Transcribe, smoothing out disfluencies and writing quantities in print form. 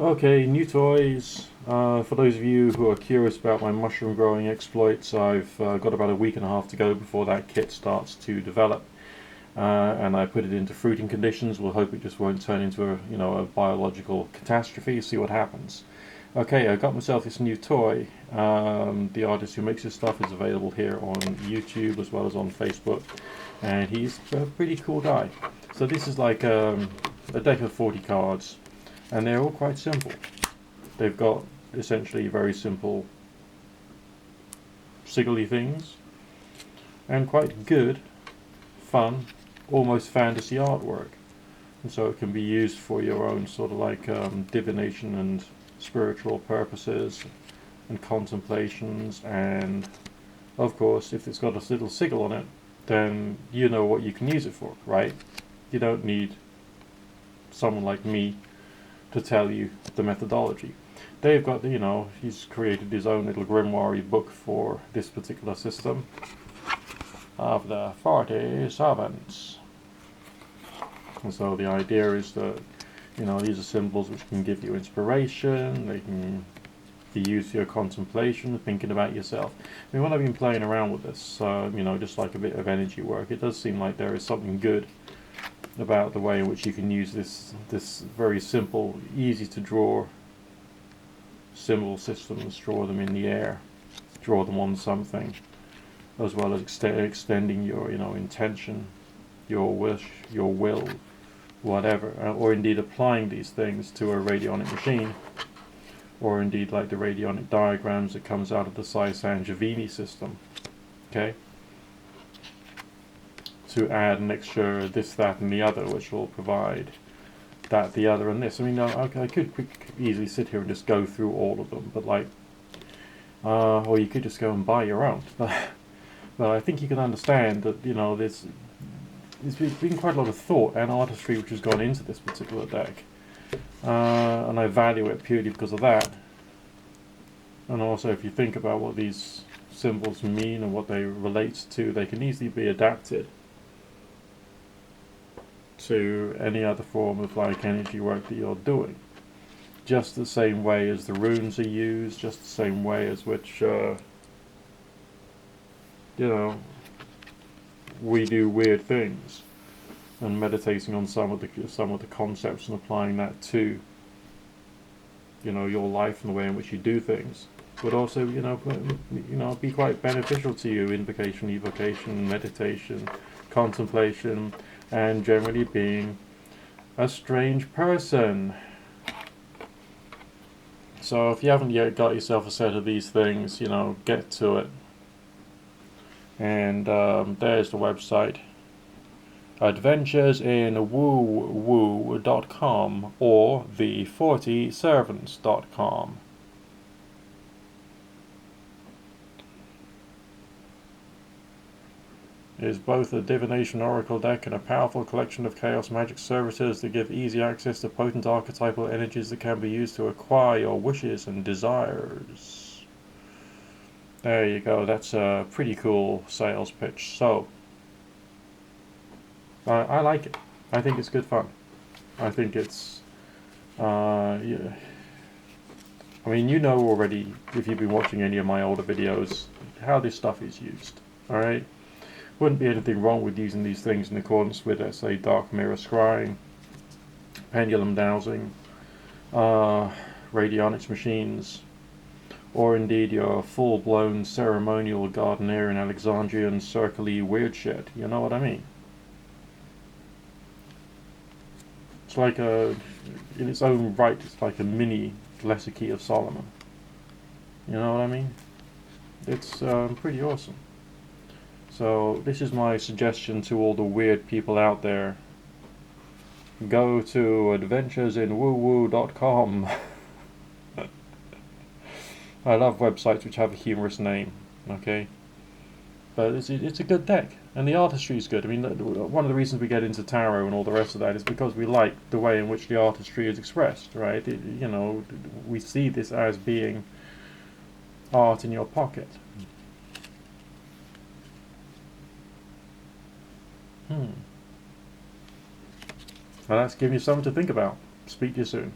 Okay, new toys. For those of you who are curious about my mushroom growing exploits, I've got about a week and a half to go before that kit starts to develop, and I put it into fruiting conditions. We'll hope it just won't turn into a biological catastrophe. See what happens. Okay, I got myself this new toy. The artist who makes this stuff is available here on YouTube as well as on Facebook, and he's a pretty cool guy. So this is like a deck of 40 cards, and they're all quite simple. They've got essentially very simple siggly things and quite good, fun, almost fantasy artwork. And so it can be used for your own sort of like divination and spiritual purposes and contemplations. And of course, if it's got a little sigil on it, then you know what you can use it for, right? You don't need someone like me to tell you the methodology. They've got, he's created his own little grimoire book for this particular system of the 40 servants. And so the idea is that, these are symbols which can give you inspiration, they can be used for your contemplation, thinking about yourself. I mean, when I've been playing around with this, just like a bit of energy work, it does seem like there is something good about the way in which you can use this very simple, easy to draw symbol systems, draw them in the air, draw them on something, as well as extending your intention, your wish, your will, whatever, or indeed applying these things to a radionic machine, or indeed like the radionic diagrams that comes out of the Sai-San-Giovini system. Okay, to add an extra this, that, and the other, which will provide that, the other, and this. I mean, I could easily sit here and just go through all of them, but or you could just go and buy your own. But I think you can understand that there's been quite a lot of thought and artistry which has gone into this particular deck, and I value it purely because of that. And also, if you think about what these symbols mean and what they relate to, they can easily be adapted to any other form of like energy work that you're doing. Just the same way as the runes are used, just the same way as which we do weird things, and meditating on some of the concepts and applying that to your life and the way in which you do things would also be quite beneficial to you. Invocation, evocation, meditation, contemplation, and generally being a strange person. So if you haven't yet got yourself a set of these things, get to it. And there's the website, adventuresinwoowoo.com or the40servants.com. It is both a divination oracle deck and a powerful collection of chaos magic services that give easy access to potent archetypal energies that can be used to acquire your wishes and desires. There you go, that's a pretty cool sales pitch. So, I like it. I think it's good fun. I think it's, yeah. I mean, already, if you've been watching any of my older videos, how this stuff is used, alright? Wouldn't be anything wrong with using these things in accordance with, let's say, dark mirror scrying, pendulum dowsing, radionics machines, or indeed your full-blown ceremonial Gardnerian Alexandrian circle-y weird shit. You know what I mean? It's like in its own right, it's like a mini Lesser Key of Solomon. You know what I mean? It's pretty awesome. So this is my suggestion to all the weird people out there. Go to adventuresinwoowoo.com. I love websites which have a humorous name, okay? But it's a good deck, and the artistry is good. I mean, one of the reasons we get into tarot and all the rest of that is because we like the way in which the artistry is expressed, right? We see this as being art in your pocket. Well, that's giving you something to think about. Speak to you soon.